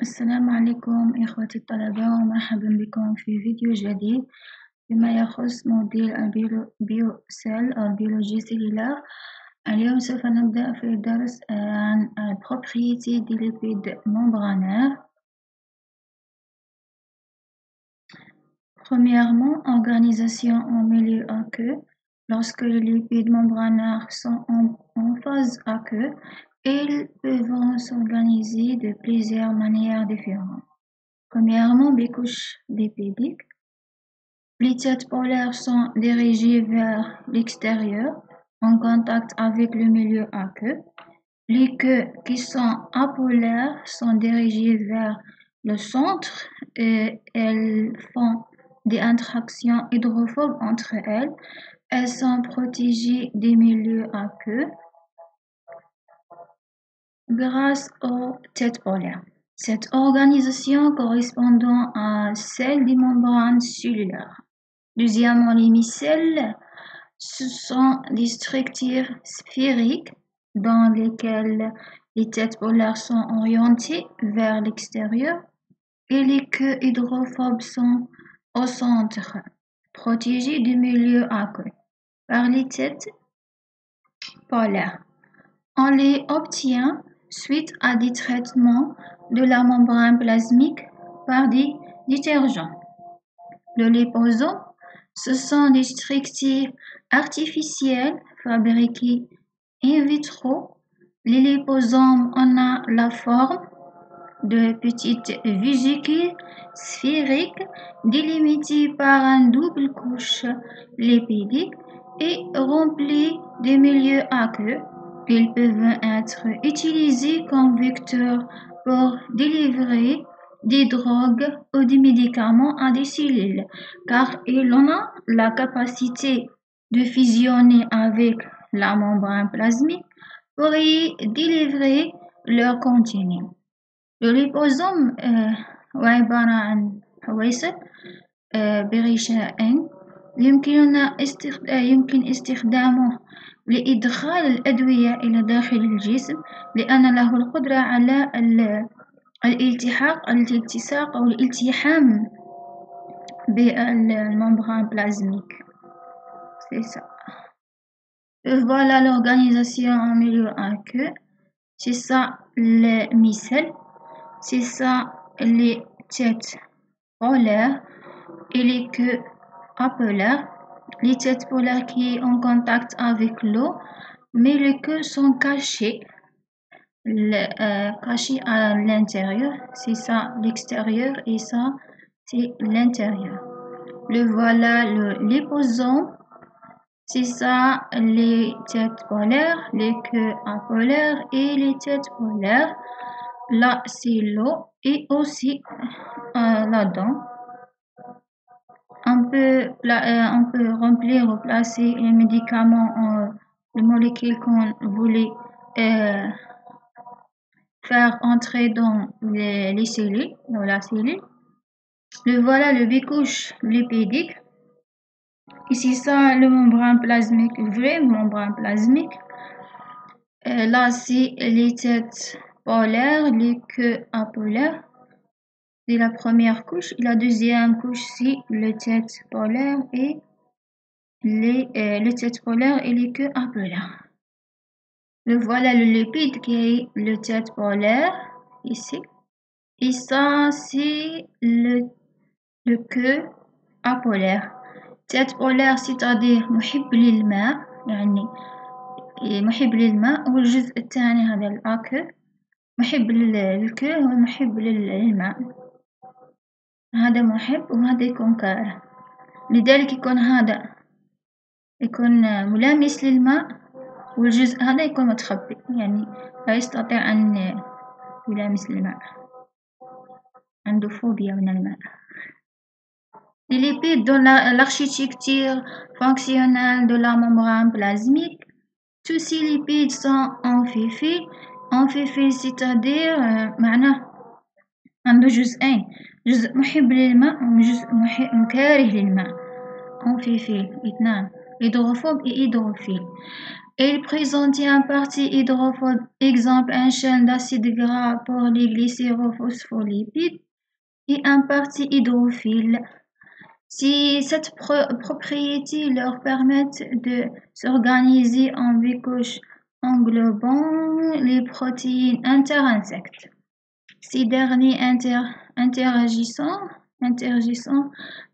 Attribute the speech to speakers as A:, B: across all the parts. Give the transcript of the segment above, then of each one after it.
A: السلام عليكم إخوتي الطلبة، ومرحبا بكم في فيديو جديد بما يخص موديل البيوسيل أو البيولوجي سيلولار. اليوم سوف نبدأ في الدرس عن propriété des lipides membranaires. Premièrement, organisation en milieu aqueux. Lorsque les lipides membranaires sont en phase aqueuse, ils peuvent s'organiser de plusieurs manières différentes. Premièrement, les couches lipidiques. Les têtes polaires sont dirigées vers l'extérieur, en contact avec le milieu aqueux. Les queues qui sont apolaires sont dirigées vers le centre et elles font des interactions hydrophobes entre elles. Elles sont protégées des milieux aqueux grâce aux têtes polaires. Cette organisation correspondant à celle des membranes cellulaires. Deuxièmement, les micelles, ce sont des structures sphériques dans lesquelles les têtes polaires sont orientées vers l'extérieur et les queues hydrophobes sont au centre, protégées du milieu aqueux par les têtes polaires. On les obtient suite à des traitements de la membrane plasmique par des détergents. Le liposome, ce sont des structures artificielles fabriquées in vitro. Les liposomes ont la forme de petites vésicules sphériques délimitées par une double couche lipidique et remplies de milieux aqueux. Ils peuvent être utilisés comme vecteurs pour délivrer des drogues ou des médicaments à des cellules, car ils ont la capacité de fusionner avec la membrane plasmique pour y délivrer leur contenu. Le liposome هو عبارة عن حويصل بغشاء يمكن استخدامه لإدخال الأدوية إلى داخل الجسم، لأن له القدرة على الالتصاق أو الالتحام بالممbrane plasmique. C'est ça. Voilà l'organisation en milieu aqueux. C'est ça les micelles. C'est ça les têtes polaires et les queues apolaires. Les têtes polaires qui sont en contact avec l'eau, mais les queues sont cachées à l'intérieur. C'est ça l'extérieur et ça c'est l'intérieur. Voilà le liposome. C'est ça les têtes polaires, les queues apolaires et les têtes polaires. Là c'est l'eau et aussi là-dedans. On peut remplir ou placer les médicaments, les molécules qu'on voulait faire entrer dans les cellules, dans la cellule. Voilà le bicouche lipidique. Ici ça le membrane plasmique, le vrai membrane plasmique. Là c'est les têtes polaires, les queues apolaires. C'est la première couche. La deuxième couche c'est les têtes polaires et les têtes polaires et les queues apolaires. Voilà le lipide qui est le tête polaire ici. Et ça c'est le queue apolaire. tête polaire c'est-à-dire محب للماء، يعني محب للماء. والجزء الثاني هذا الأكو محب للكو ومحب للماء. هذا محب وهذا يكون كاره، لذلك يكون هذا يكون ملامس للماء والجزء هذا يكون متخبي، يعني لا يستطيع أن يلامس الماء، عنده فوبيا من الماء. Les lipides dans l'architecture fonctionnelle de la membrane plasmique. Tous ces lipides sont amphiphiles. Amphiphiles c'est-à-dire معناه عنده جزئين، جزء محب للماء وجزء كاره للماء. amphiphiles اثنان، hydrophobe et hydrophile. Il présente un parti hydrophobe, exemple une chaîne d'acide gras pour les glycérophospholipides, et un parti hydrophile. Si cette propriété leur permet de s'organiser en 8 couches englobant les protéines interinsectes. Ces derniers interagissant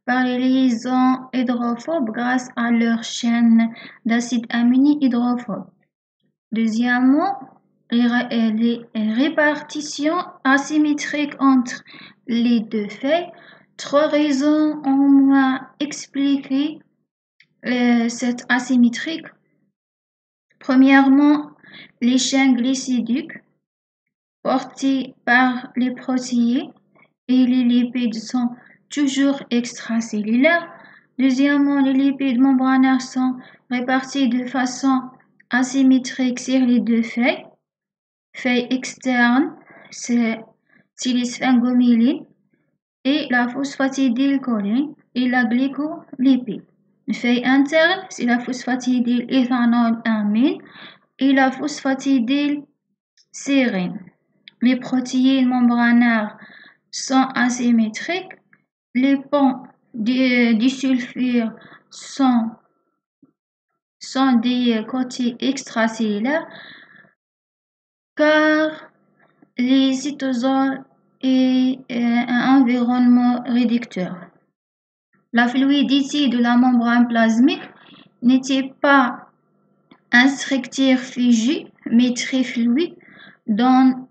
A: par les liaisons hydrophobes grâce à leur chaîne d'acides aminés hydrophobes. Deuxièmement, les répartitions asymétriques entre les deux faits. 3 raisons ont moins expliqué cette asymétrique. Premièrement, les chaînes glycidiques portées par les protéines et les lipides sont toujours extracellulaires. Deuxièmement, les lipides membranaires sont répartis de façon asymétrique sur les deux feuilles. Feuille externe, c'est les sphingomyélines et la phosphatidylcholine et la glycolipide. Feuille interne, c'est la phosphatidylethanolamine et la phosphatidylsérine. Les protéines membranaires sont asymétriques. Les ponts disulfure sont des côtés extracellulaires car les cytosols est un environnement réducteur. La fluidité de la membrane plasmique n'était pas un structure figée mais très fluide dans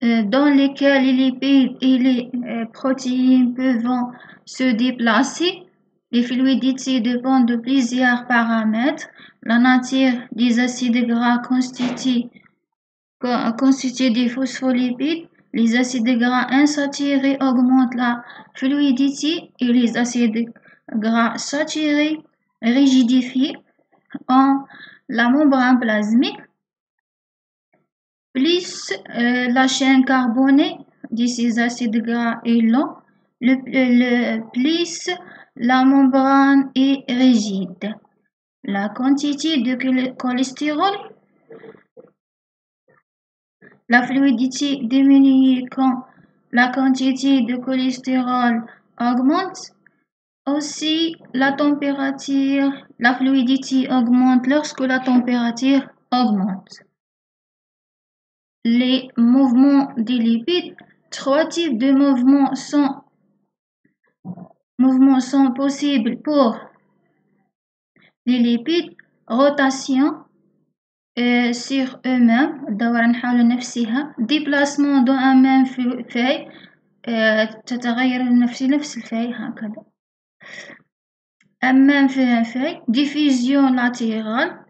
A: lesquels les lipides et les protéines peuvent se déplacer. Les fluidités dépendent de plusieurs paramètres. La nature des acides gras constitue des phospholipides. Les acides gras insaturés augmentent la fluidité et les acides gras saturés rigidifient la membrane plasmique. Plus la chaîne carbonée de ces acides gras est longue, plus la membrane est rigide. La quantité de cholestérol, la fluidité diminue quand la quantité de cholestérol augmente. Aussi, la température, la fluidité augmente lorsque la température augmente. Les mouvements des lipides, 3 types de mouvements sont possibles pour les lipides. Rotation sur eux-mêmes, déplacement dans un même feuille, تتغير نفس الفeuille هكذا. Un même feuille, diffusion latérale,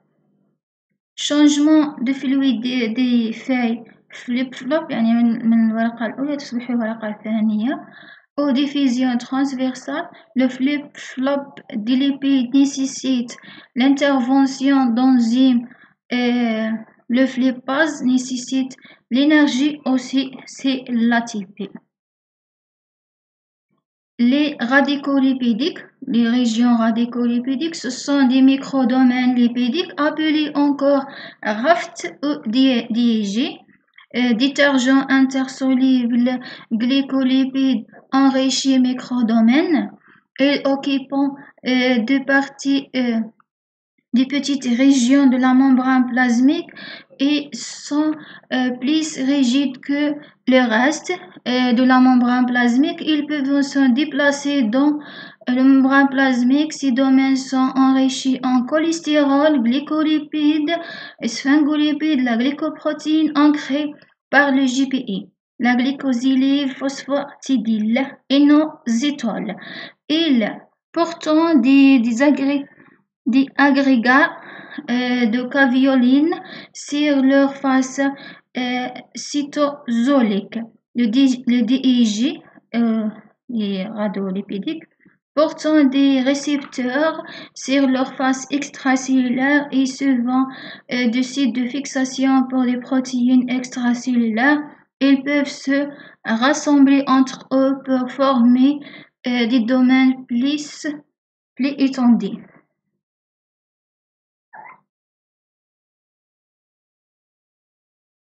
A: changement de fluide des feuilles, flip-flop يعني من الورقة الأولى تصبح الورقة الثانية. Ou diffusion transversale, le flip-flop des lipides nécessite l'intervention d'enzymes et le flipase nécessite l'énergie aussi, c'est l'ATP. Les radicolipidiques, les régions radicolipidiques, ce sont des microdomaines lipidiques appelés encore rafts ou DIG, détergents intersolubles glycolipides enrichis microdomaines et occupant des petites régions de la membrane plasmique et sont plus rigides que le reste de la membrane plasmique. Ils peuvent se déplacer dans la membrane plasmique. Ces domaines sont enrichis en cholestérol, glycolipides, sphingolipides, la glycoprotéine ancrée par le GPI, la glycosylée phosphatidyle, inositol. Ils portant des agrégats de cavioline sur leur face cytosolique. Le DIG, les radiolipidiques, portant des récepteurs sur leur face extracellulaire et servant de site de fixation pour les protéines extracellulaires. Ils peuvent se rassembler entre eux pour former des domaines plus étendus.